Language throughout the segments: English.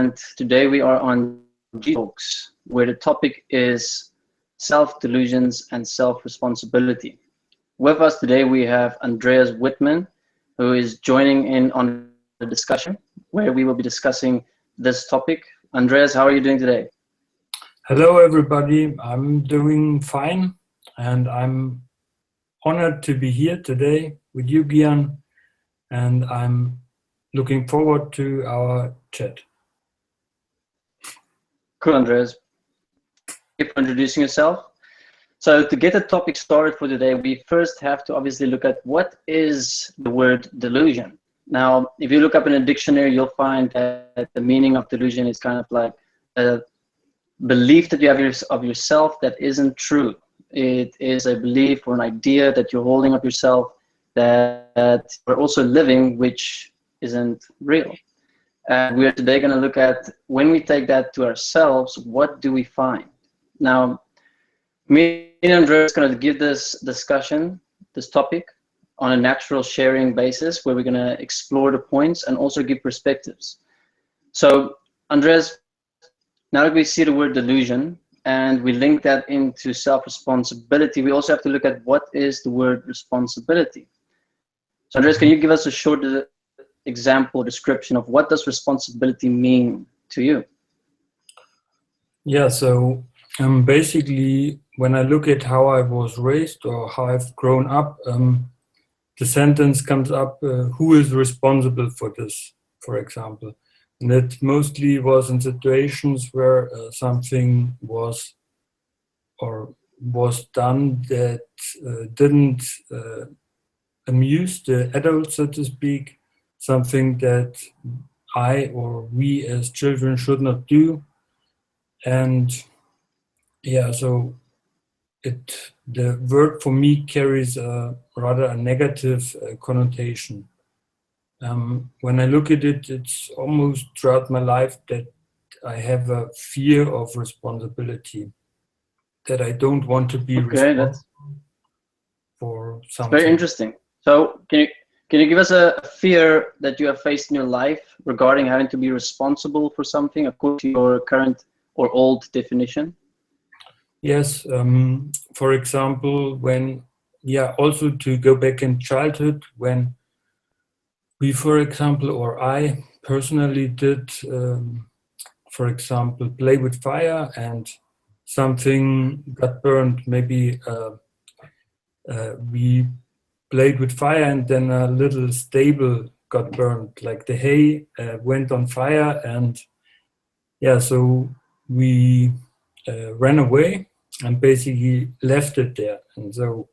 and today we are on G Talks, where the topic is self-delusions and self-responsibility. With us today we have Andreas Whittmann, who is joining in on the discussion, where we will be discussing this topic. Andreas, how are you doing today? Hello everybody, I'm doing fine and I'm honored to be here today with you, Gian, and I'm looking forward to our chat. Cool, Andreas. Thank you for introducing yourself. So to get the topic started for today, we first have to obviously look at what is the word delusion. Now, if you look up in a dictionary, you'll find that the meaning of delusion is kind of like a belief that you have of yourself that isn't true. It is a belief or an idea that you're holding of yourself that you're also living, which isn't real. And we are today going to look at, when we take that to ourselves, what do we find? Now, me and Andreas are going to give this discussion, this topic, on a natural sharing basis, where we're going to explore the points and also give perspectives. So, Andreas, now that we see the word delusion and we link that into self-responsibility, we also have to look at what is the word responsibility. So, Andreas, can you give us a short example, description of what does responsibility mean to you? Yeah, so basically, when I look at how I was raised or how I've grown up, the sentence comes up, who is responsible for this, for example. And it mostly was in situations where something was done that didn't amuse the adults, so to speak, something that I or we as children should not do. And yeah, so the word for me carries rather a negative connotation. When I look at it, it's almost throughout my life that I have a fear of responsibility, that I don't want to be responsible for something. Very interesting. So can you give us a fear that you have faced in your life regarding having to be responsible for something according to your current or old definition? Yes, for example, also to go back in childhood, when we, for example, or I personally did, for example, play with fire and something got burned. Maybe we played with fire and then a little stable got burned, like the hay went on fire, and yeah, so we ran away and basically left it there. And so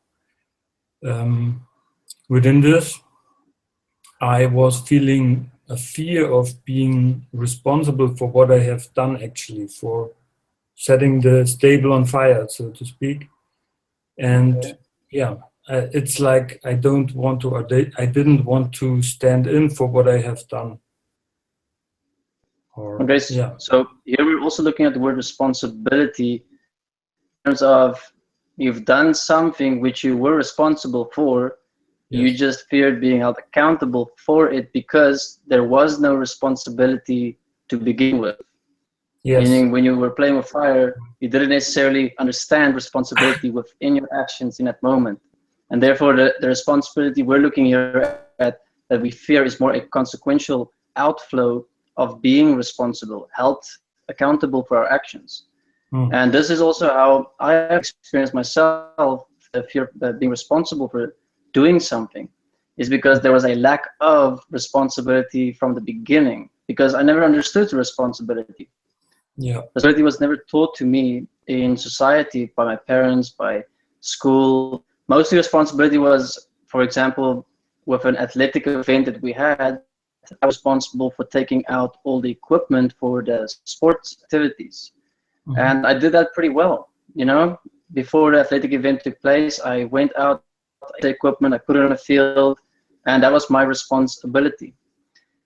within this, I was feeling a fear of being responsible for what I have done, actually, for setting the stable on fire, so to speak. And yeah, it's like I didn't want to stand in for what I have done. Okay, yeah. So here we're also looking at the word responsibility in terms of you've done something which you were responsible for. Yes. You just feared being held accountable for it because there was no responsibility to begin with. Yes. Meaning when you were playing with fire, you didn't necessarily understand responsibility within your actions in that moment. And therefore the responsibility we're looking here at that we fear is more a consequential outflow of being responsible, held accountable for our actions. And this is also how I experienced myself, the fear of being responsible for doing something, is because there was a lack of responsibility from the beginning, because I never understood the responsibility. Yeah. Responsibility was never taught to me in society by my parents, by school. Mostly responsibility was, for example, with an athletic event that we had, I was responsible for taking out all the equipment for the sports activities. Mm-hmm. And I did that pretty well. You know, before the athletic event took place, I went out, the equipment, I put it on the field, and that was my responsibility.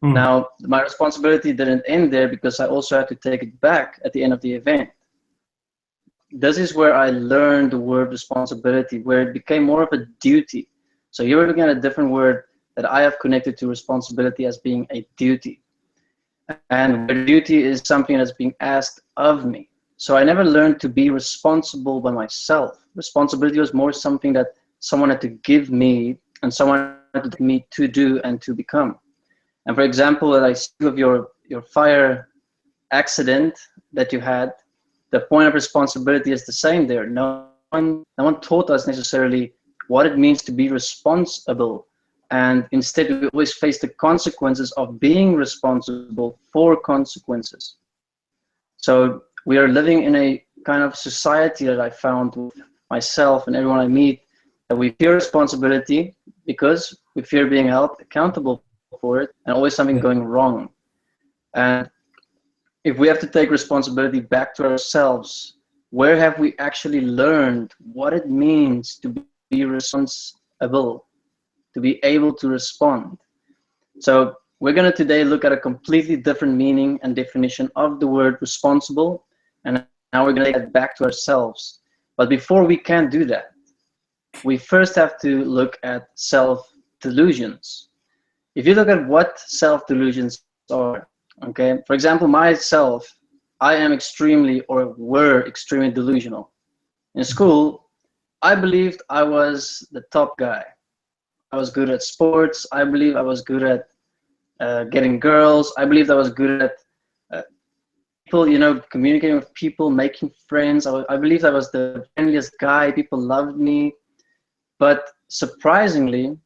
Mm. Now, my responsibility didn't end there, because I also had to take it back at the end of the event. This is where I learned the word responsibility, where it became more of a duty. So you're looking at a different word that I have connected to responsibility as being a duty. and where duty is something that's being asked of me. So I never learned to be responsible by myself. Responsibility was more something that someone had to give me and someone had to give me to do and to become. And for example, that I speak of your fire accident that you had, the point of responsibility is the same there. No one taught us necessarily what it means to be responsible. And instead, we always face the consequences of being responsible for consequences. So we are living in a kind of society that I found with myself and everyone I meet, that we fear responsibility because we fear being held accountable for it and always something going wrong. And if we have to take responsibility back to ourselves, where have we actually learned what it means to be responsible, to be able to respond? So we're going to today look at a completely different meaning and definition of the word responsible, and now we're going to take it back to ourselves. But before we can do that, we first have to look at self-delusions. If you look at what self-delusions are, okay, for example, myself, I am extremely, or were extremely delusional. In school, I believed I was the top guy. I was good at sports. I believe I was good at getting girls. I believed I was good at people, communicating with people, making friends. I believed I was the friendliest guy. People loved me. But surprisingly,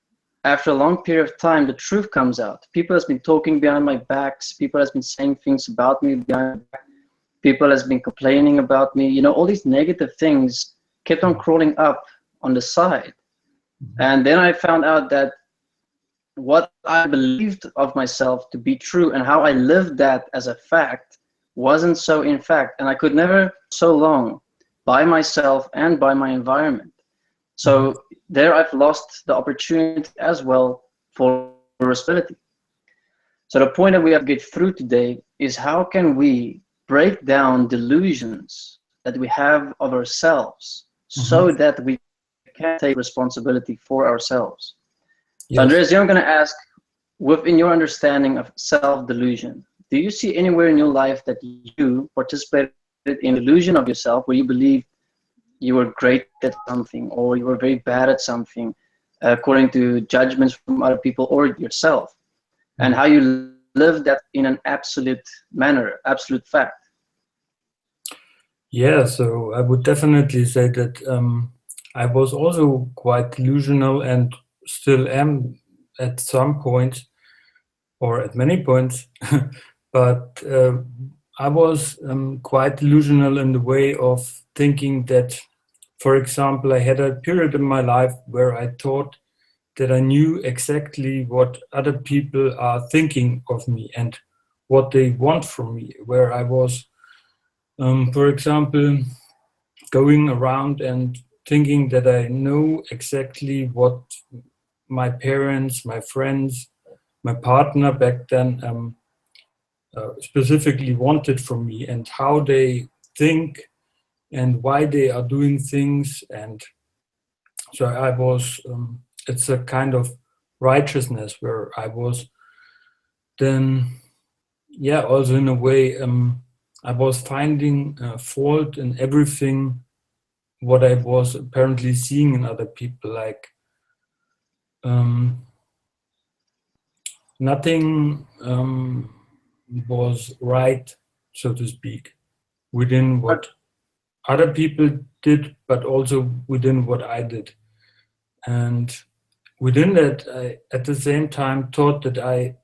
after a long period of time, the truth comes out. People has been talking behind my backs. People has been saying things about me behind my back. People has been complaining about me. All these negative things kept on crawling up on the side. And then I found out that what I believed of myself to be true and how I lived that as a fact wasn't so in fact. And I could never so long by myself and by my environment. So there I've lost the opportunity as well for responsibility. So the point that we have to get through today is how can we break down delusions that we have of ourselves so that we can take responsibility for ourselves. So Andreas, I'm going to ask, within your understanding of self-delusion, do you see anywhere in your life that you participated in delusion of yourself where you believe you were great at something or you were very bad at something according to judgments from other people or yourself, and how you live that in an absolute manner, absolute fact? Yeah, so I would definitely say that I was also quite delusional and still am at some point or at many points, but I was quite delusional in the way of thinking that, for example, I had a period in my life where I thought that I knew exactly what other people are thinking of me and what they want from me, where I was, for example, going around and thinking that I know exactly what my parents, my friends, my partner back then specifically wanted from me and how they think and why they are doing things. And so I was, it's a kind of righteousness where I was then, yeah, also in a way, I was finding fault in everything what I was apparently seeing in other people, like nothing was right, so to speak, within what other people did, but also within what I did. And within that, I at the same time thought that I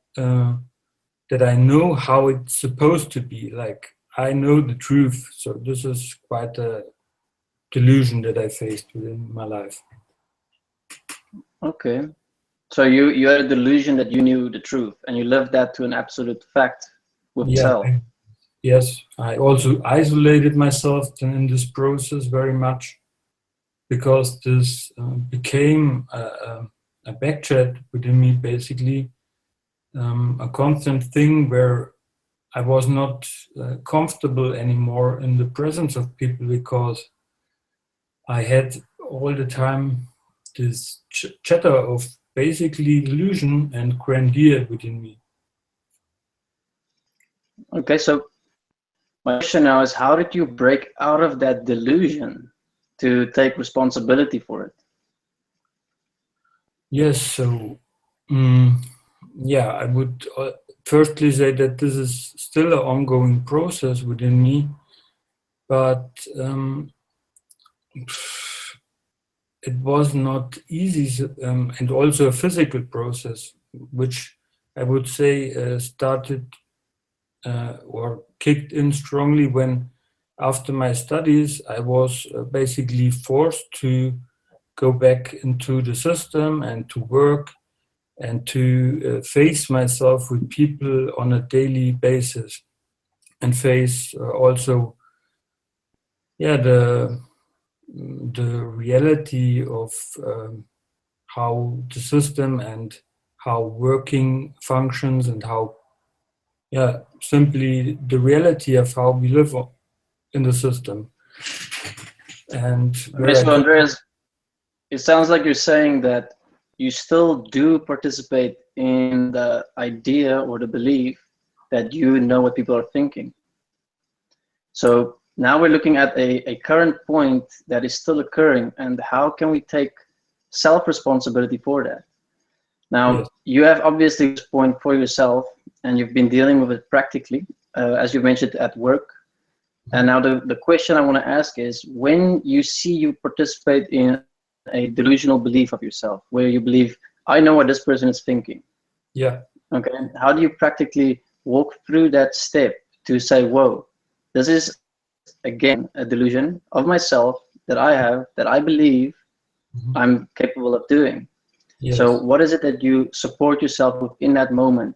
know how it's supposed to be. Like I know the truth. So this is quite a delusion that I faced within my life. Okay. So you had a delusion that you knew the truth and you lived that to an absolute fact with yourself. Yes, I also isolated myself in this process very much because this became a backchat within me, basically, a constant thing where I was not comfortable anymore in the presence of people because I had all the time this chatter of basically illusion and grandeur within me. Okay, so my question now is, how did you break out of that delusion to take responsibility for it? Yes, so yeah, I would firstly say that this is still an ongoing process within me, but it was not easy, and also a physical process, which I would say started or kicked in strongly when, after my studies, I was basically forced to go back into the system and to work and to face myself with people on a daily basis, and face also, yeah, the reality of how the system and how working functions, and how, yeah, simply the reality of how we live in the system. And Okay, where I so could, Andreas, it sounds like you're saying that you still do participate in the idea or the belief that you know what people are thinking. So now we're looking at a current point that is still occurring, and how can we take self-responsibility for that? Now, yes, you have obviously this point for yourself, and you've been dealing with it practically, as you mentioned, at work. And now the question I want to ask is, when you see you participate in a delusional belief of yourself, where you believe, I know what this person is thinking, yeah, okay, how do you practically walk through that step to say, whoa, this is again a delusion of myself that I have, that I believe mhm, I'm capable of doing. So yes, what is it that you support yourself with in that moment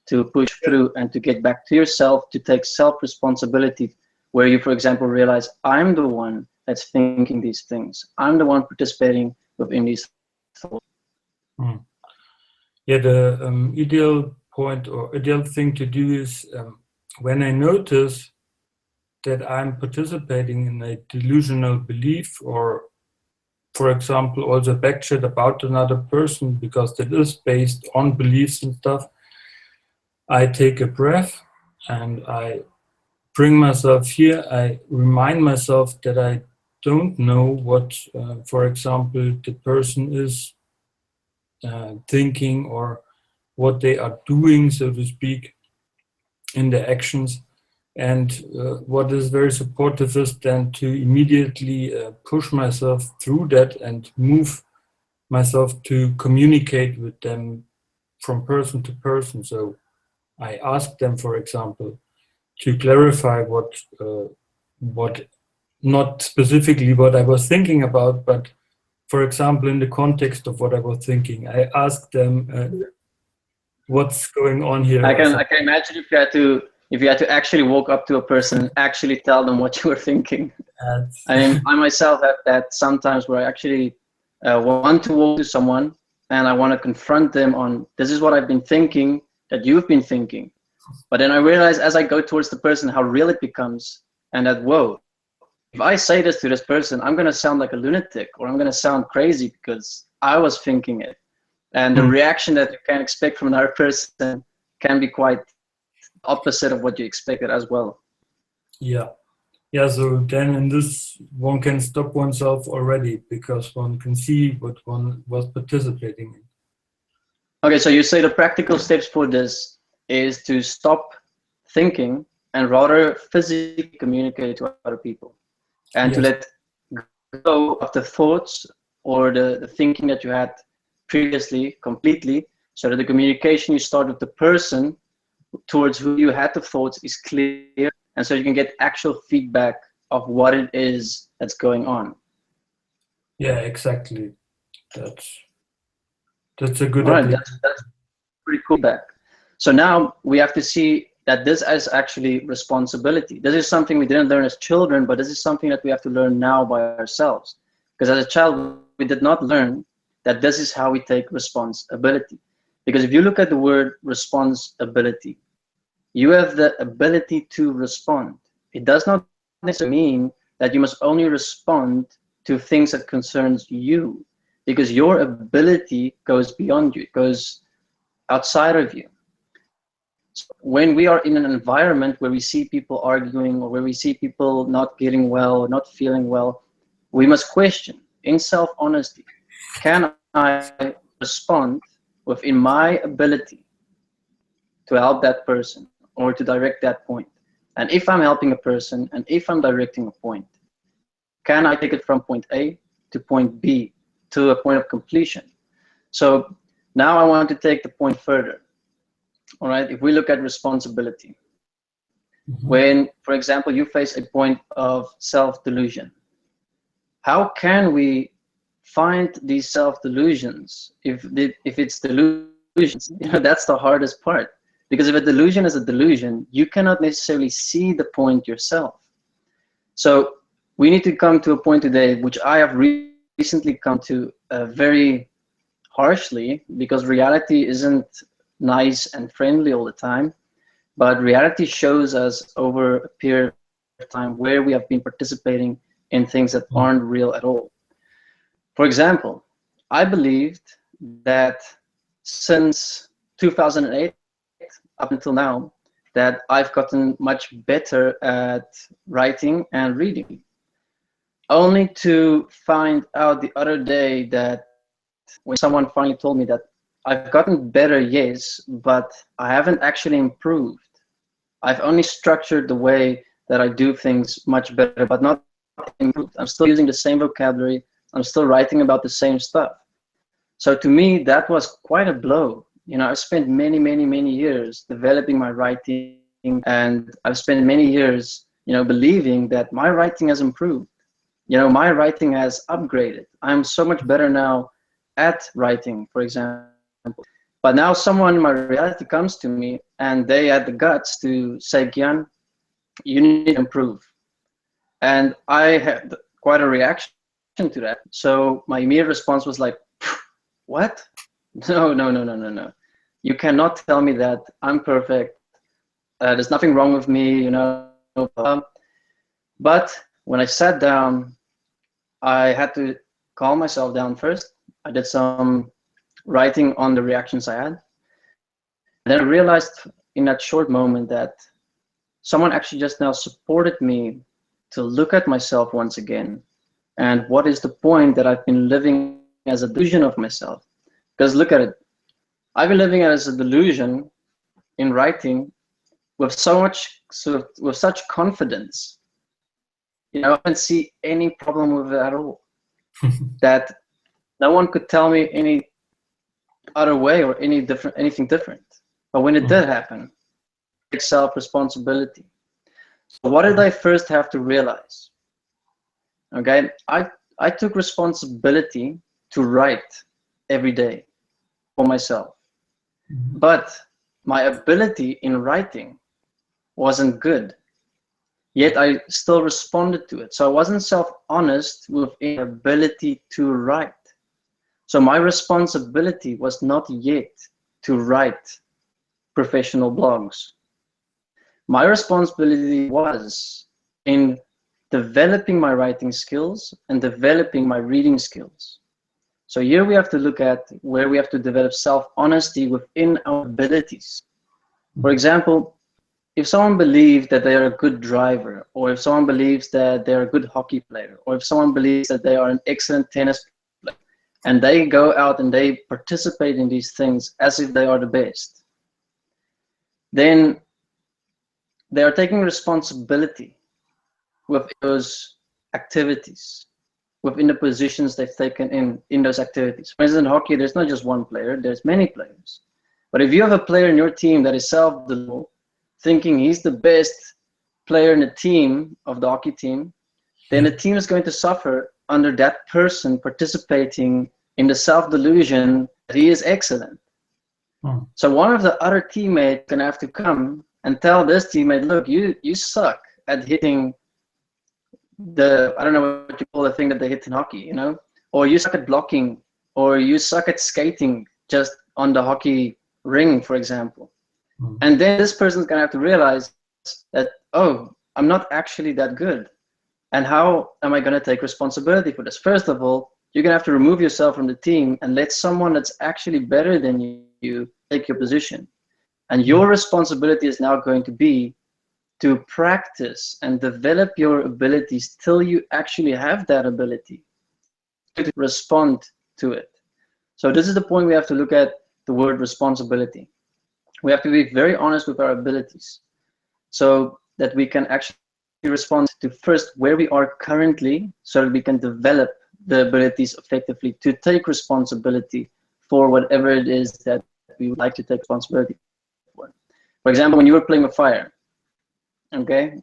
to push through and to get back to yourself, to take self-responsibility, where you, for example, realize, I'm the one that's thinking these things. I'm the one participating within these thoughts. mm. Yeah. The ideal point or ideal thing to do is, when I notice that I'm participating in a delusional belief, or, for example, also backchat about another person because that is based on beliefs and stuff, I take a breath and I bring myself here. I remind myself that I don't know what, for example, the person is thinking, or what they are doing, so to speak, in their actions. And what is very supportive is then to immediately push myself through that and move myself to communicate with them from person to person. So I ask them, for example, to clarify what not specifically what I was thinking about, but, for example, in the context of what I was thinking, I asked them, what's going on here, I or can something. I can imagine if you had to actually walk up to a person and actually tell them what you were thinking. I mean, I myself have that sometimes where I actually want to walk to someone and I want to confront them on, this is what I've been thinking that you've been thinking. But then I realize as I go towards the person how real it becomes, and that, whoa, if I say this to this person, I'm going to sound like a lunatic, or I'm going to sound crazy because I was thinking it. And the Hmm. reaction that you can expect from another person can be quite opposite of what you expected as well. Yeah. Yeah, so then in this, one can stop oneself already because one can see what one was participating in. Okay, so you say the practical steps for this is to stop thinking and rather physically communicate to other people, and to Yes, let go of the thoughts or the thinking that you had previously completely, so that the communication you start with the person towards who you had the thoughts is clear, and so you can get actual feedback of what it is that's going on. yeah, exactly. That's that's a good All right, application. that's pretty cool back. So now we have to see that this is actually responsibility. This is something we didn't learn as children, but this is something that we have to learn now by ourselves. Because as a child, we did not learn that this is how we take responsibility. Because if you look at the word responsibility, you have the ability to respond. It does not necessarily mean that you must only respond to things that concerns you, because your ability goes beyond you, it goes outside of you. When we are in an environment where we see people arguing or where we see people not getting well, not feeling well, we must question in self-honesty, can I respond within my ability to help that person or to direct that point? And if I'm helping a person and if I'm directing a point, can I take it from point A to point B to a point of completion? So now I want to take the point further. All right, if we look at responsibility, when, for example, you face a point of self-delusion, how can we find these self-delusions if it's delusions? That's the hardest part. Because if a delusion is a delusion, you cannot necessarily see the point yourself. So we need to come to a point today, which I have recently come to very harshly, because reality isn't nice and friendly all the time, but reality shows us over a period of time where we have been participating in things that aren't real at all. For example, I believed that since 2008 up until now, that I've gotten much better at writing and reading, only to find out the other day that when someone finally told me that I've gotten better, yes, but I haven't actually improved. I've only structured the way that I do things much better, but not improved. I'm still using the same vocabulary. I'm still writing about the same stuff. So to me, that was quite a blow. I've spent many years developing my writing, and I've spent many years, believing that my writing has improved. My writing has upgraded. I'm so much better now at writing, for example. But now someone in my reality comes to me and they had the guts to say, Gian, you need to improve. And I had quite a reaction to that. So my immediate response was like, what? No. You cannot tell me that I'm perfect. There's nothing wrong with me, But when I sat down, I had to calm myself down first. I did some writing on the reactions I had. And then I realized in that short moment that someone actually just now supported me to look at myself once again. And what is the point that I've been living as a delusion of myself? Because look at it. I've been living as a delusion in writing with with such confidence. I don't see any problem with it at all. That no one could tell me any other way or anything different. But when it did happen, take self-responsibility. So what did I first have to realize? Okay, I took responsibility to write every day for myself. But my ability in writing wasn't good. Yet I still responded to it. So I wasn't self-honest with the ability to write. So my responsibility was not yet to write professional blogs. My responsibility was in developing my writing skills and developing my reading skills. So here we have to look at where we have to develop self-honesty within our abilities. For example, if someone believes that they are a good driver, or if someone believes that they're a good hockey player, or if someone believes that they are an excellent tennis player, and they go out and they participate in these things as if they are the best, then they are taking responsibility with those activities, within the positions they've taken in those activities. For instance, in hockey, there's not just one player, there's many players. But if you have a player in your team that is self-deluded, thinking he's the best player in the team of the hockey team, then the team is going to suffer under that person participating in the self-delusion that he is excellent. So one of the other teammates is going to have to come and tell this teammate, look, you suck at hitting I don't know what you call the thing that they hit in hockey, or you suck at blocking, or you suck at skating just on the hockey ring, for example. And then this person's gonna have to realize that, oh, I'm not actually that good. And how am I gonna take responsibility for this? First of all, you're gonna have to remove yourself from the team and let someone that's actually better than you take your position. And your responsibility is now going to be to practice and develop your abilities till you actually have that ability to respond to it. So this is the point we have to look at the word responsibility. We have to be very honest with our abilities so that we can actually respond to first where we are currently, so that we can develop the abilities effectively to take responsibility for whatever it is that we would like to take responsibility for. For example, when you were playing with fire, okay,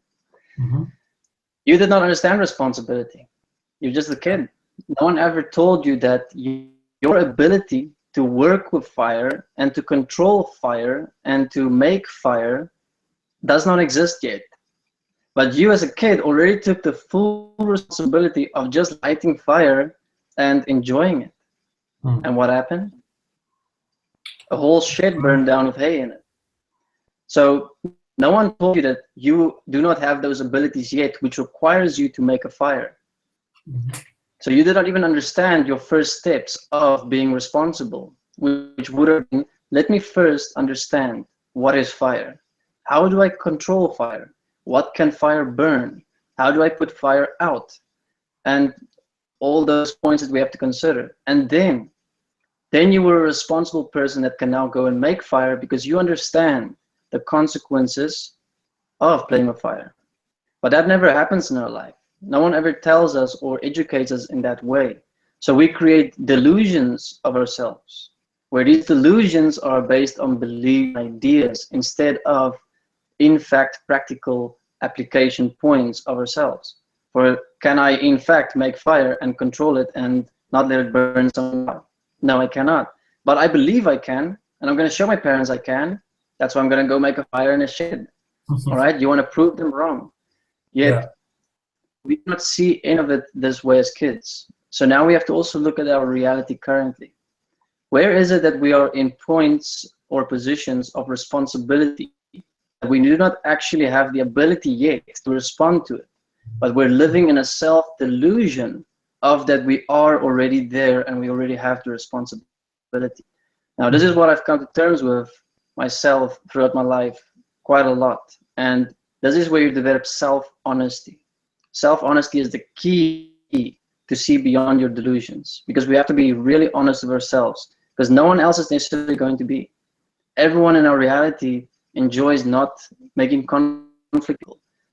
you did not understand responsibility. You're just a kid. No one ever told you that your ability to work with fire and to control fire and to make fire does not exist yet. But you as a kid already took the full responsibility of just lighting fire and enjoying it. And what happened? A whole shed burned down with hay in it. So no one told you that you do not have those abilities yet, which requires you to make a fire. So you did not even understand your first steps of being responsible, which would have been, let me first understand what is fire. How do I control fire? What can fire burn? How do I put fire out? And all those points that we have to consider. And then you were a responsible person that can now go and make fire because you understand the consequences of playing with fire. But that never happens in our life. No one ever tells us or educates us in that way. So we create delusions of ourselves, where these delusions are based on belief ideas instead of, in fact, practical application points of ourselves. For can I, in fact, make fire and control it and not let it burn someone? No, I cannot. But I believe I can, and I'm going to show my parents I can. That's why I'm going to go make a fire in a shed. All right? You want to prove them wrong. Yet, we do not see any of it this way as kids. So now we have to also look at our reality currently. Where is it that we are in points or positions of responsibility that we do not actually have the ability yet to respond to it, but we're living in a self-delusion of that we are already there and we already have the responsibility. Now, this is what I've come to terms with myself throughout my life quite a lot. And this is where you develop self-honesty. Self-honesty is the key to see beyond your delusions, because we have to be really honest with ourselves, because no one else is necessarily going to be. Everyone in our reality enjoys not making conflict.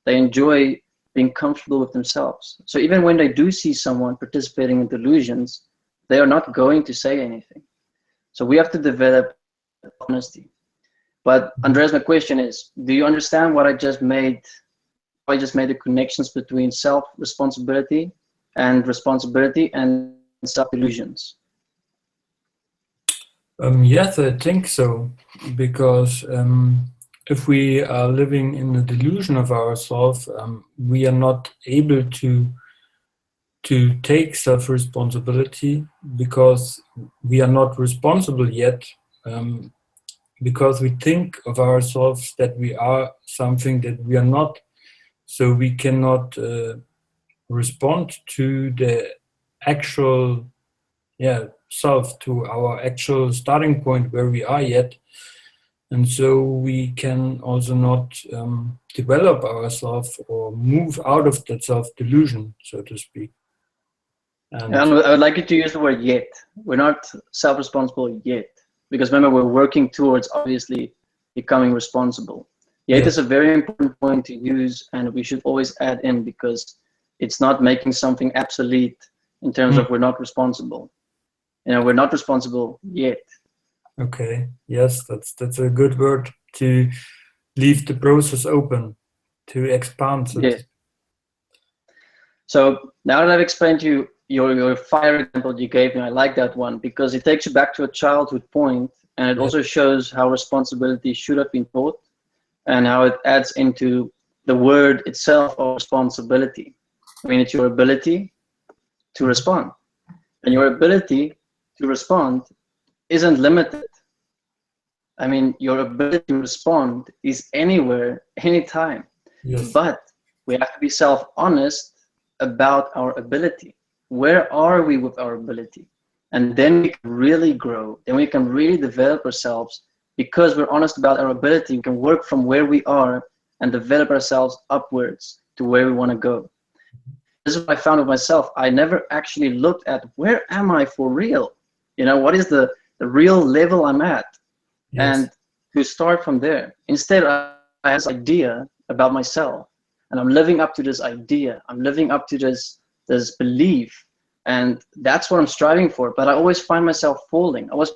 They enjoy being comfortable with themselves. So even when they do see someone participating in delusions, they are not going to say anything. So we have to develop honesty. But Andreas, my question is, do you understand what I just made? I just made the connections between self-responsibility and self-delusions. Yes, I think so, because if we are living in the delusion of ourselves, we are not able to take self-responsibility because we are not responsible yet, because we think of ourselves that we are something that we are not. So we cannot respond to the actual self, to our actual starting point where we are yet. And so we can also not develop ourselves or move out of that self-delusion, so to speak. And I would like you to use the word yet. We're not self-responsible yet. Because remember, we're working towards obviously becoming responsible. Yet is a very important point to use, and we should always add in, because it's not making something obsolete in terms of we're not responsible. You know, we're not responsible yet. Okay, yes, that's a good word, to leave the process open, to expand it. Yeah. So now that I've explained to you your fire example you gave me, I like that one because it takes you back to a childhood point, and it also shows how responsibility should have been taught and how it adds into the word itself of responsibility. I mean, it's your ability to respond, and your ability to respond isn't limited. I mean, your ability to respond is anywhere, anytime. Yes. But we have to be self-honest about our ability. Where are we with our ability? And then we can really grow. Then we can really develop ourselves because we're honest about our ability, we can work from where we are and develop ourselves upwards to where we want to go. This is what I found with myself. I never actually looked at where am I for real? You know, what is the real level I'm at? Yes. And to start from there. Instead, I have this idea about myself, and I'm living up to this idea. I'm living up to this belief, and that's what I'm striving for. But I always find myself falling. I always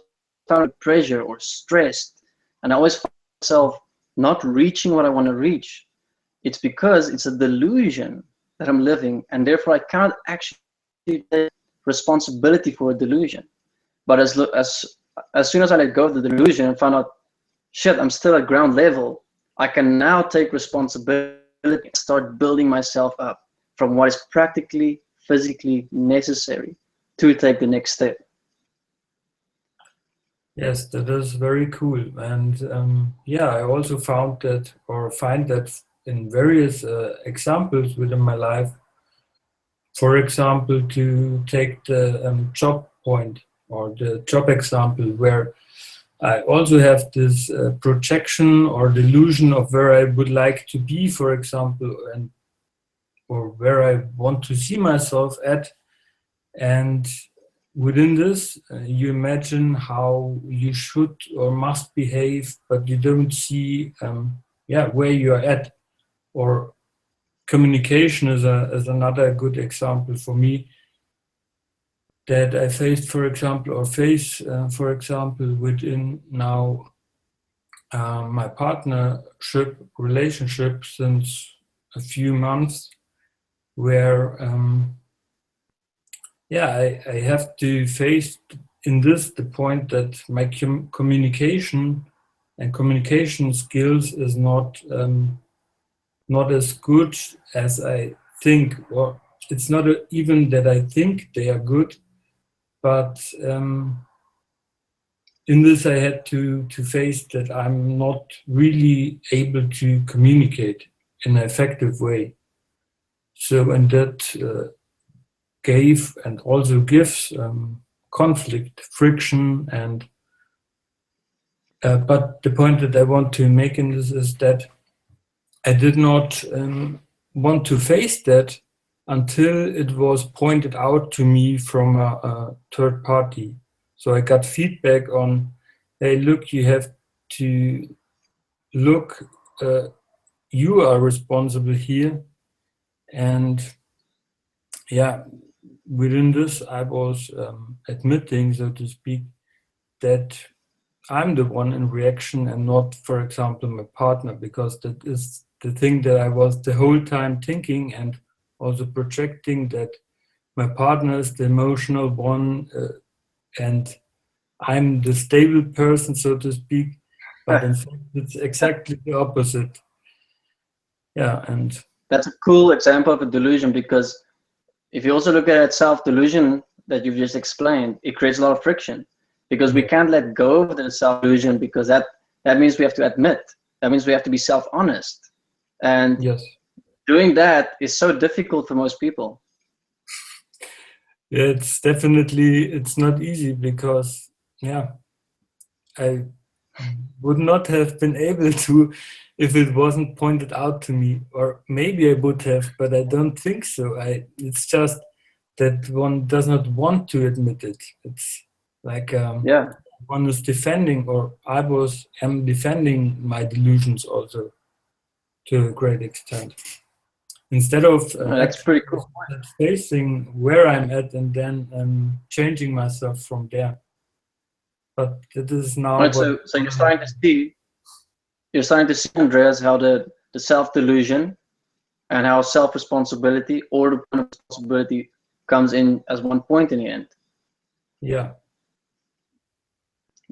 find pressure or stressed, and I always find myself not reaching what I want to reach. It's because it's a delusion that I'm living, and therefore I cannot actually take responsibility for a delusion. But as soon as I let go of the delusion and find out, shit, I'm still at ground level, I can now take responsibility and start building myself up from what is practically, physically necessary to take the next step. Yes, that is very cool. And yeah, I also found that, or find that in various examples within my life. For example, to take the job point or the job example, where I also have this projection or delusion of where I would like to be, for example, and or where I want to see myself at. And within this, you imagine how you should or must behave, but you don't see, where you are at. Or communication is another good example for me that I faced, for example, for example, within now my partnership relationship since a few months, where I have to face in this the point that my communication and communication skills is not as good as I think, or it's not even that I think they are good, but in this I had to face that I'm not really able to communicate in an effective way. So, and that gave and also gives conflict, friction, and but the point that I want to make in this is that I did not want to face that until it was pointed out to me from a third party. So I got feedback on, hey, look, you have to look, you are responsible here. And yeah, within this, I was admitting, so to speak, that I'm the one in reaction and not, for example, my partner, because that is the thing that I was the whole time thinking and also projecting, that my partner is the emotional one and I'm the stable person, so to speak. But in fact, it's exactly the opposite. Yeah, and that's a cool example of a delusion, because if you also look at self-delusion that you've just explained, it creates a lot of friction, because we can't let go of the self-delusion, because that means we have to admit, that means we have to be self-honest. And yes, doing that is so difficult for most people. it's definitely, it's not easy, because I would not have been able to if it wasn't pointed out to me, or maybe I would have, but I don't think so. It's just that one does not want to admit it. It's like one is defending, or am defending my delusions also to a great extent. Instead of that's pretty cool. facing where I'm at and then changing myself from there. But it is now. Right, so you're starting to see, Andreas, how the self-delusion and how self-responsibility or the point of responsibility comes in as one point in the end. Yeah.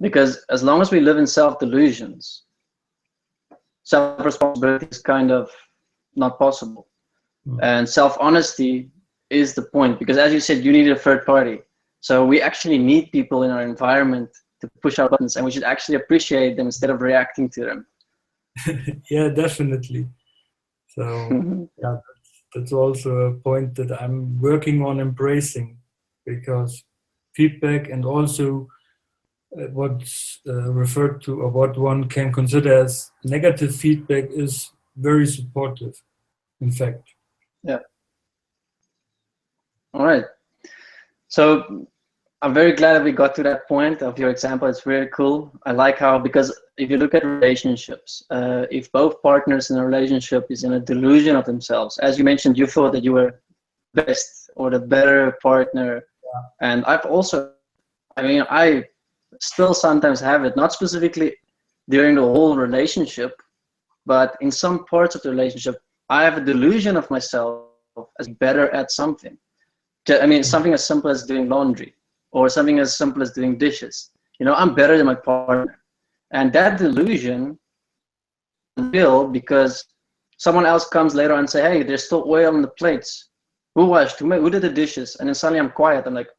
Because as long as we live in self-delusions, self-responsibility is kind of not possible. And self-honesty is the point, because as you said, you need a third party. So we actually need people in our environment to push our buttons, and we should actually appreciate them instead of reacting to them. Yeah, definitely. So that's also a point that I'm working on embracing, because feedback and also what's referred to, or what one can consider as negative feedback, is very supportive, in fact. Yeah. All right. So I'm very glad that we got to that point of your example. It's very cool. I like how, because if you look at relationships, if both partners in a relationship is in a delusion of themselves, as you mentioned, you thought that you were best or the better partner. Yeah. And I've also, I mean, I still sometimes have it, not specifically during the whole relationship, but in some parts of the relationship, I have a delusion of myself as better at something. I mean, something as simple as doing laundry or something as simple as doing dishes. You know, I'm better than my partner. And that delusion is real because someone else comes later and say, hey, there's still oil on the plates. Who washed? Who did the dishes? And then suddenly I'm quiet. I'm like,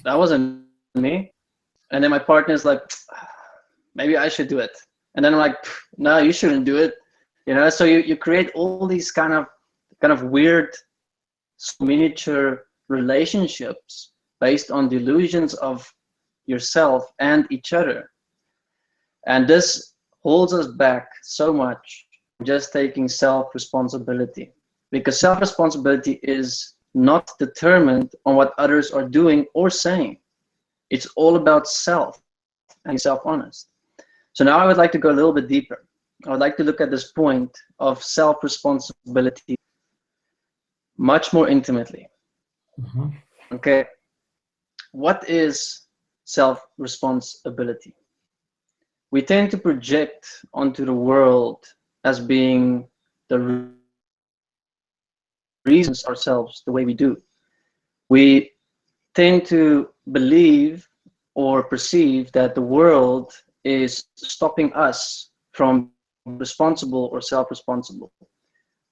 that wasn't me. And then my partner's like, maybe I should do it. And then I'm like, no, you shouldn't do it. You know, so you create all these kind of weird miniature relationships based on delusions of yourself and each other. And this holds us back so much from just taking self-responsibility, because self-responsibility is not determined on what others are doing or saying. It's all about self and self-honest. So now I would like to go a little bit deeper. I would like to look at this point of self-responsibility much more intimately. Mm-hmm. Okay, what is self-responsibility? We tend to project onto the world as being the reasons ourselves the way we do. We tend to believe or perceive that the world is stopping us from responsible or self-responsible,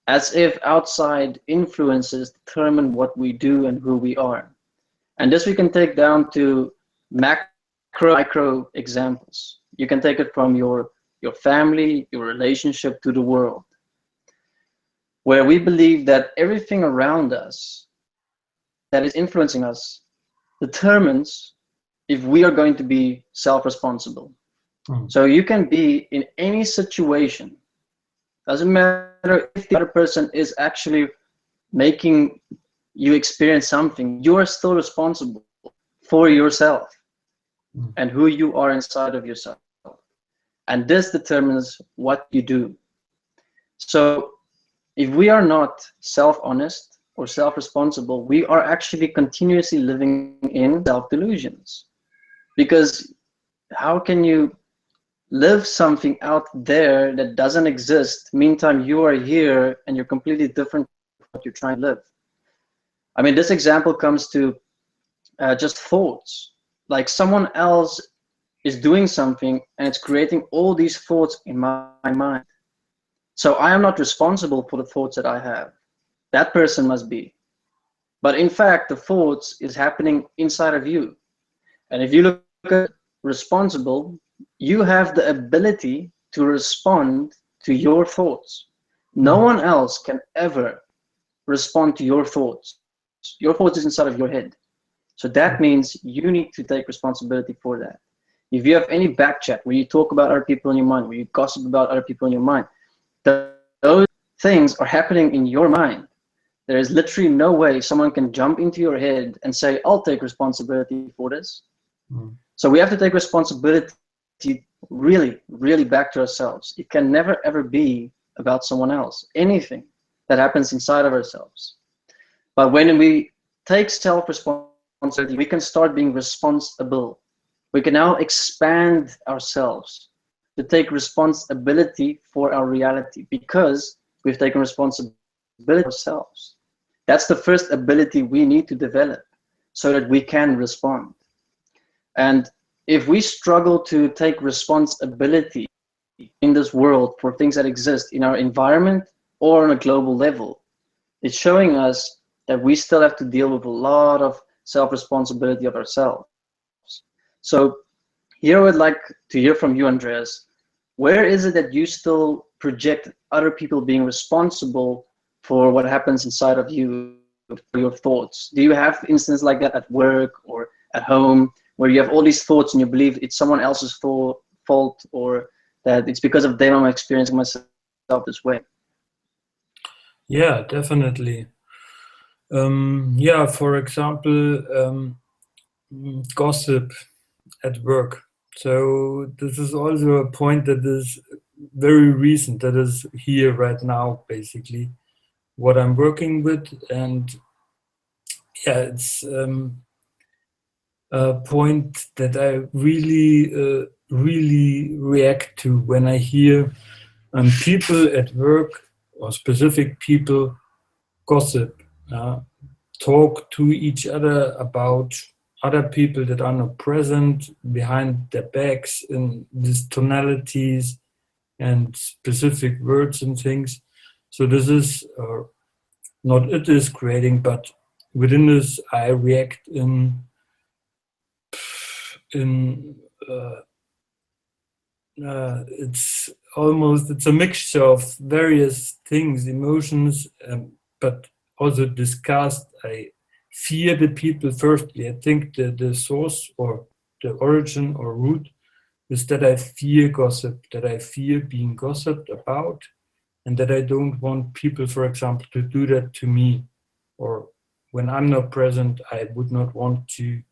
as if outside influences determine what we do and who we are. And this we can take down to macro, micro examples. You can take it from your family, your relationship to the world, where we believe that everything around us that is influencing us determines if we are going to be self-responsible. So you can be in any situation. Doesn't matter if the other person is actually making you experience something, you are still responsible for yourself and who you are inside of yourself. And this determines what you do. So if we are not self-honest or self-responsible, we are actually continuously living in self-delusions. Because how can you live something out there that doesn't exist? Meantime, you are here and you're completely different from what you're trying to live. I mean, this example comes to just thoughts. Like someone else is doing something and it's creating all these thoughts in my mind. So I am not responsible for the thoughts that I have. That person must be. But in fact, the thoughts is happening inside of you. And if you look at responsible, you have the ability to respond to your thoughts. No one else can ever respond to your thoughts. Your thoughts is inside of your head. So that means you need to take responsibility for that. If you have any back chat where you talk about other people in your mind, where you gossip about other people in your mind, those things are happening in your mind. There is literally no way someone can jump into your head and say, I'll take responsibility for this. So we have to take responsibility really, really back to ourselves. It can never, ever be about someone else, anything that happens inside of ourselves. But when we take self-responsibility, we can start being responsible. We can now expand ourselves to take responsibility for our reality because we've taken responsibility ourselves. That's the first ability we need to develop so that we can respond. And if we struggle to take responsibility in this world for things that exist in our environment or on a global level, it's showing us that we still have to deal with a lot of self-responsibility of ourselves. So here I would like to hear from you, Andreas. Where is it that you still project other people being responsible for what happens inside of you, for your thoughts? Do you have instances like that at work or at home where you have all these thoughts and you believe it's someone else's fault, or that it's because of them I'm experiencing myself this way. Yeah, definitely. Yeah, for example, gossip at work. So this is also a point that is very recent, that is here right now, basically, what I'm working with. And yeah, it's a point that I really react to when I hear people at work, or specific people, gossip, talk to each other about other people that are not present, behind their backs, in these tonalities and specific words and things. So this is not it is creating, but within this I react in it's a mixture of various things, emotions, but also disgust. I fear the people firstly. I think the source or the origin or root is that I fear gossip, that I fear being gossiped about, and that I don't want people, for example, to do that to me. Or when I'm not present, I would not want to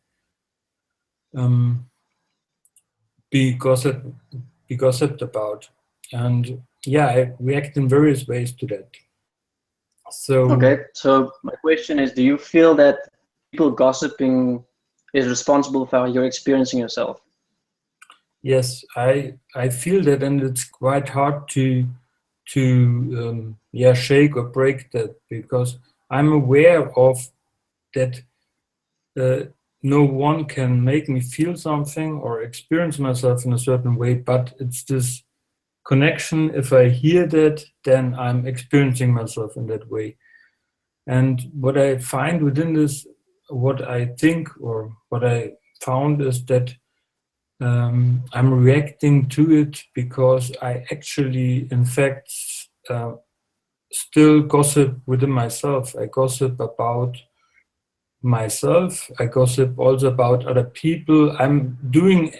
be gossiped about. And yeah, I react in various ways to that. So Okay, so my question is, do you feel that people gossiping is responsible for how you're experiencing yourself? yes, I feel that, and it's quite hard to shake or break that, because I'm aware of that. No one can make me feel something or experience myself in a certain way, but it's this connection. If I hear that, then I'm experiencing myself in that way. And what I find within this, what I think or what I found is that I'm reacting to it because I actually, in fact, still gossip within myself. I gossip about myself. I gossip also about other people. I'm doing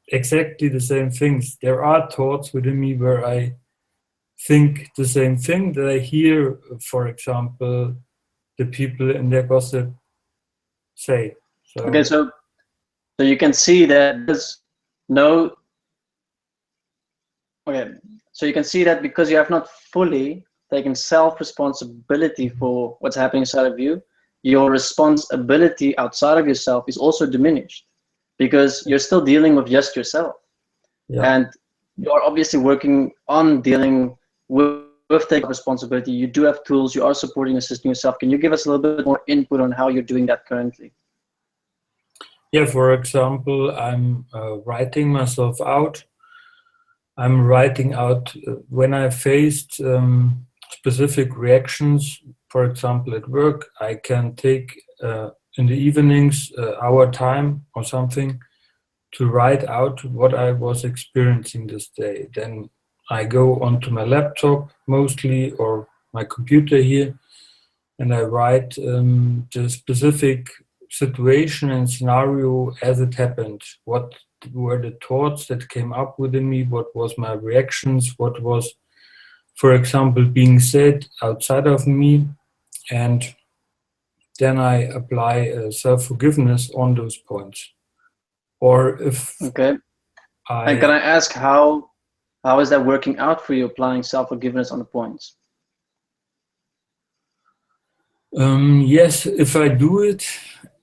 exactly the same things. There are thoughts within me where I think the same thing that I hear, for example, the people in their gossip say. Okay, So so you can see that there's no, okay, so you can see that because you have not fully taken self-responsibility for what's happening inside of you, your responsibility outside of yourself is also diminished, because you're still dealing with just yourself. yeah. And you're obviously working on dealing with taking responsibility. You do have tools, you are supporting, assisting yourself. Can you give us a little bit more input on how you're doing that currently? Yeah, for example, I'm writing myself out. I'm writing out when I faced specific reactions, for example, at work. I can take in the evenings hour time or something to write out what I was experiencing this day. Then I go onto my laptop mostly, or my computer here, and I write the specific situation and scenario as it happened. What were the thoughts that came up within me? What was my reactions? What was, for example, being said outside of me? And then I apply self-forgiveness on those points. Or if Okay. And I can I ask how is that working out for you, applying self-forgiveness on the points? yes, if I do it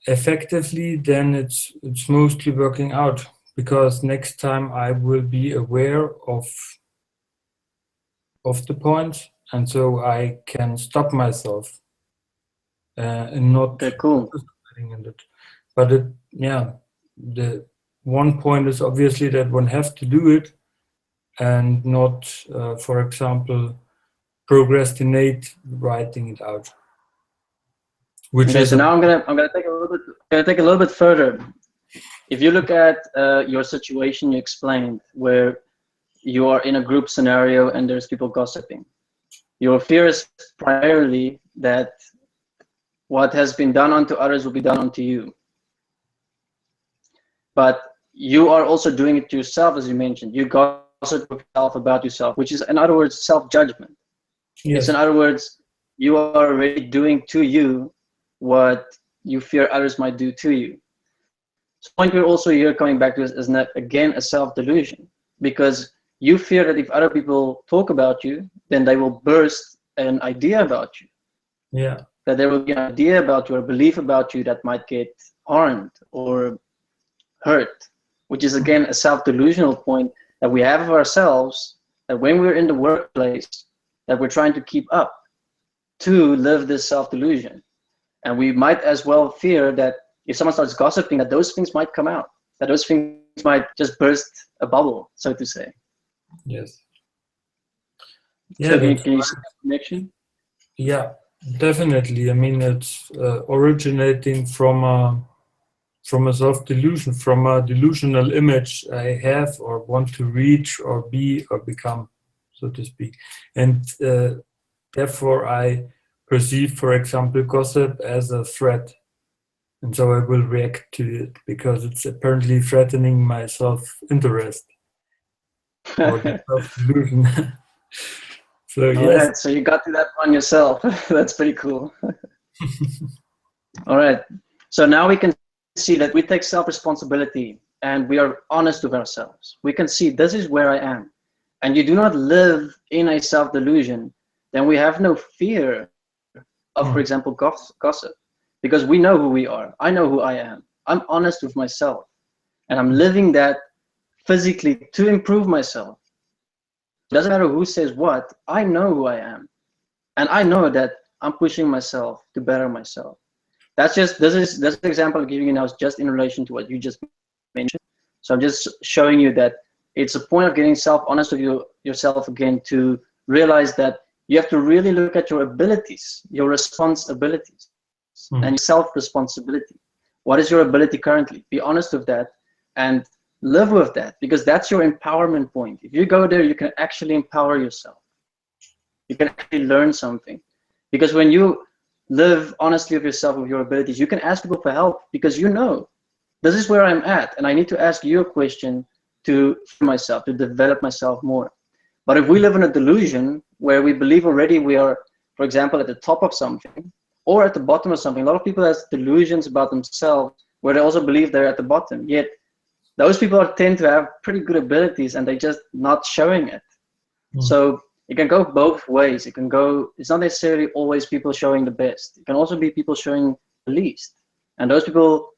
effectively, then it's mostly working out, because next time I will be aware of the points, and so I can stop myself and not Okay, cool. participating in it. But the one point is obviously that one has to do it and not, for example, procrastinate writing it out. Which Okay, is so now I'm gonna take a little bit further. If you look at your situation you explained, where you are in a group scenario and there's people gossiping, your fear is primarily that what has been done unto others will be done unto you. but you are also doing it to yourself, as you mentioned. You gossip with yourself about yourself, which is, in other words, self-judgment. Yes. It's, in other words, you are already doing to you what you fear others might do to you. So the point we're also here coming back to is not, again, a self-delusion, because you fear that if other people talk about you, then they will burst an idea about you. Yeah. That there will be an idea about you or a belief about you that might get harmed or hurt, which is, again, a self-delusional point that we have of ourselves, that when we're in the workplace, that we're trying to keep up to live this self-delusion. And we might as well fear that if someone starts gossiping, that those things might come out, that those things might just burst a bubble, so to say. Yes. Yeah, so can you see that connection? Yeah, definitely. I mean, it's originating from a self-delusion, from a delusional image I have or want to reach or be or become, so to speak. And therefore I perceive, for example, gossip as a threat. And so I will react to it because it's apparently threatening my self-interest or the self-delusion. So yes. Right, so you got to that one yourself. That's pretty cool. All right. So now we can see that we take self-responsibility and we are honest with ourselves. We can see this is where I am. And you do not live in a self-delusion, then we have no fear of, for example, gossip. Because we know who we are. I know who I am. I'm honest with myself. And I'm living that physically to improve myself. It doesn't matter who says what, I know who I am. And I know that I'm pushing myself to better myself. That's the example I'm giving you now is just in relation to what you just mentioned. So I'm just showing you that it's a point of getting self-honest with yourself again, to realize that you have to really look at your abilities, your responsibilities, and your self-responsibility. What is your ability currently? Be honest with that and live with that, because that's your empowerment point. If you go there, you can actually empower yourself. You can actually learn something. Because when you live honestly with yourself, with your abilities, you can ask people for help, because you know, this is where I'm at, and I need to ask you a question to myself, to develop myself more. But if we live in a delusion where we believe already we are, for example, at the top of something, or at the bottom of something. A lot of people have delusions about themselves where they also believe they're at the bottom. Yet those people tend to have pretty good abilities and they're just not showing it. So it can go both ways. It can go, it's not necessarily always people showing the best. It can also be people showing the least. And those people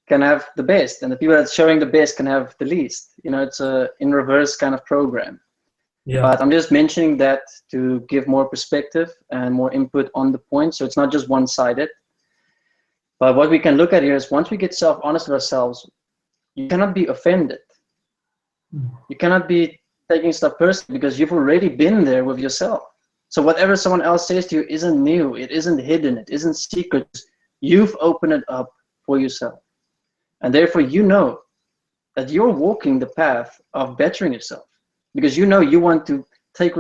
can have the best, and the people that's showing the best can have the least. You know, it's a in reverse kind of program. Yeah. But I'm just mentioning that to give more perspective and more input on the point, so it's not just one-sided. But what we can look at here is, once we get self-honest with ourselves, you cannot be offended. You cannot be taking stuff personally, because you've already been there with yourself. So whatever someone else says to you isn't new, it isn't hidden, it isn't secret. You've opened it up for yourself. And therefore you know that you're walking the path of bettering yourself. Because you know you want to take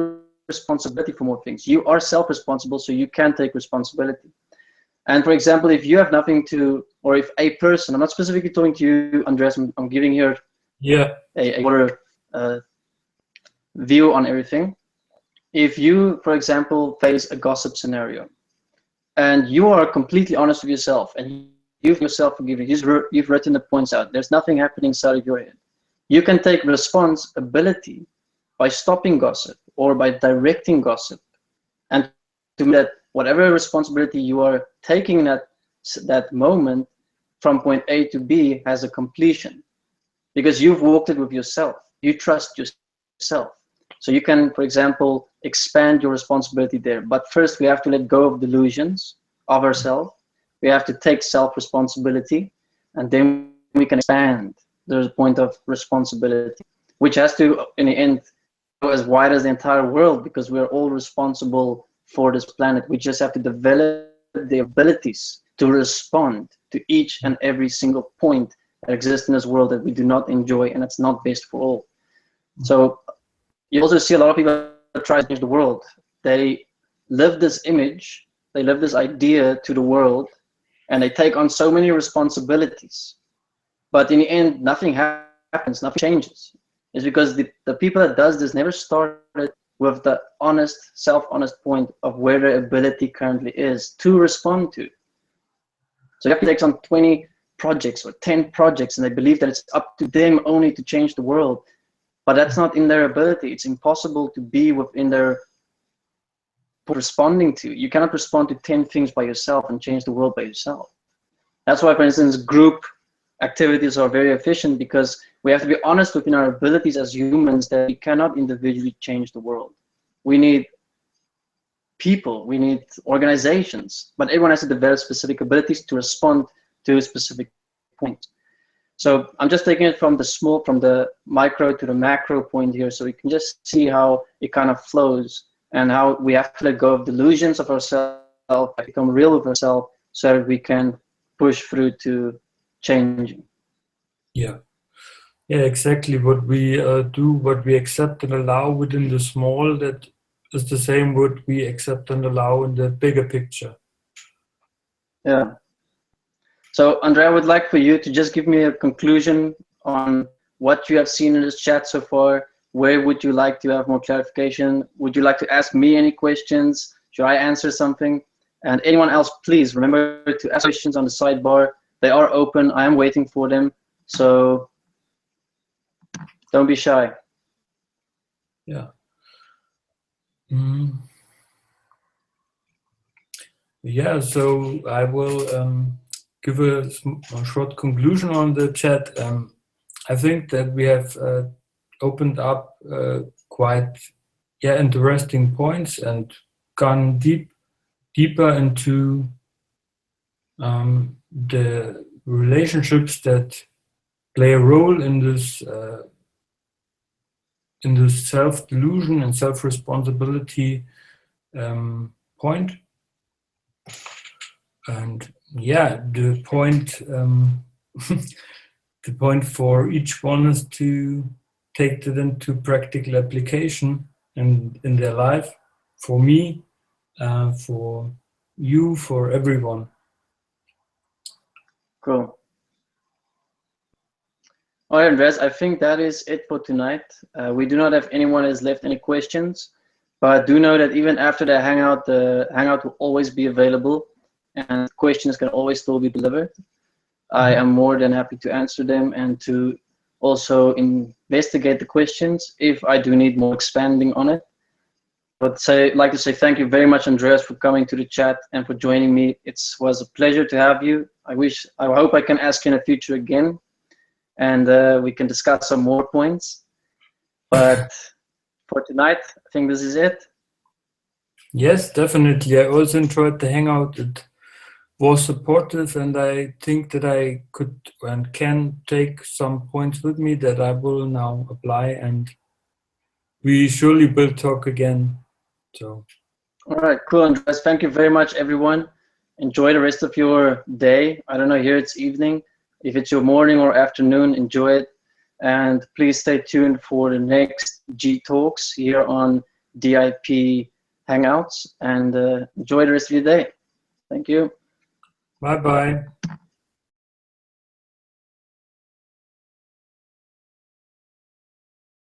responsibility for more things. You are self-responsible, so you can take responsibility. And for example, if you have nothing to, or if a person, I'm not specifically talking to you, Andreas, I'm giving here a broader view on everything. If you, for example, face a gossip scenario, and you are completely honest with yourself, and you've yourself forgiven, you've written the points out, there's nothing happening inside of your head, you can take responsibility by stopping gossip or by directing gossip, and to that whatever responsibility you are taking in that moment from point A to B has a completion, because you've walked it with yourself. You trust yourself. So you can, for example, expand your responsibility there. But first we have to let go of delusions of ourselves. We have to take self-responsibility, and then we can expand the point of responsibility, which has to, in the end, go as wide as the entire world, because we're all responsible for this planet. We just have to develop the abilities to respond to each and every single point that exists in this world that we do not enjoy, and it's not best for all. So you also see a lot of people that try to change the world. They live this image, they live this idea to the world, and they take on so many responsibilities. but in the end, nothing happens, nothing changes. It's because the people that does this never started with the honest, self-honest point of where their ability currently is to respond to. So you have to take some 20 projects or 10 projects and they believe that it's up to them only to change the world, but that's not in their ability. It's impossible to be within their responding to. You cannot respond to 10 things by yourself and change the world by yourself. That's why, for instance, group activities are very efficient, because we have to be honest within our abilities as humans that we cannot individually change the world. We need people, we need organizations, but everyone has to develop specific abilities to respond to a specific point. So I'm just taking it from the micro to the macro point here, so we can just see how it kind of flows and how we have to let go of delusions of ourselves, become real with ourselves, so that we can push through to changing. Yeah, exactly. What we do, what we accept and allow within the small, that is the same what we accept and allow in the bigger picture. Yeah. So Andrea, I would like for you to just give me a conclusion on what you have seen in this chat so far. Where would you like to have more clarification? Would you like to ask me any questions? Should I answer something? And anyone else, please remember to ask questions on the sidebar. They are open. I am waiting for them. So don't be shy. Yeah. Yeah, so I will give a short conclusion on the chat. I think that we have opened up quite interesting points and gone deeper into the relationships that play a role in this self-delusion and self-responsibility point. And yeah, the point the point for each one is to take that into practical application in their life, for me, for you, for everyone. Cool. All right, Andreas, I think that is it for tonight. We do not have anyone has left any questions, but do know that even after the Hangout will always be available and questions can always still be delivered. I am more than happy to answer them and to also investigate the questions if I do need more expanding on it. But like to say thank you very much, Andreas, for coming to the chat and for joining me. It was a pleasure to have you. I hope I can ask you in the future again, and we can discuss some more points. But for tonight, I think this is it. Yes, definitely. I also enjoyed the Hangout. It was supportive, and I think that I could and can take some points with me that I will now apply, and we surely will talk again. So, all right, cool, Andreas. Thank you very much, everyone. Enjoy the rest of your day. I don't know, here it's evening. If it's your morning or afternoon, enjoy it. And please stay tuned for the next G Talks here on DIP Hangouts, and enjoy the rest of your day. Thank you. bye-bye.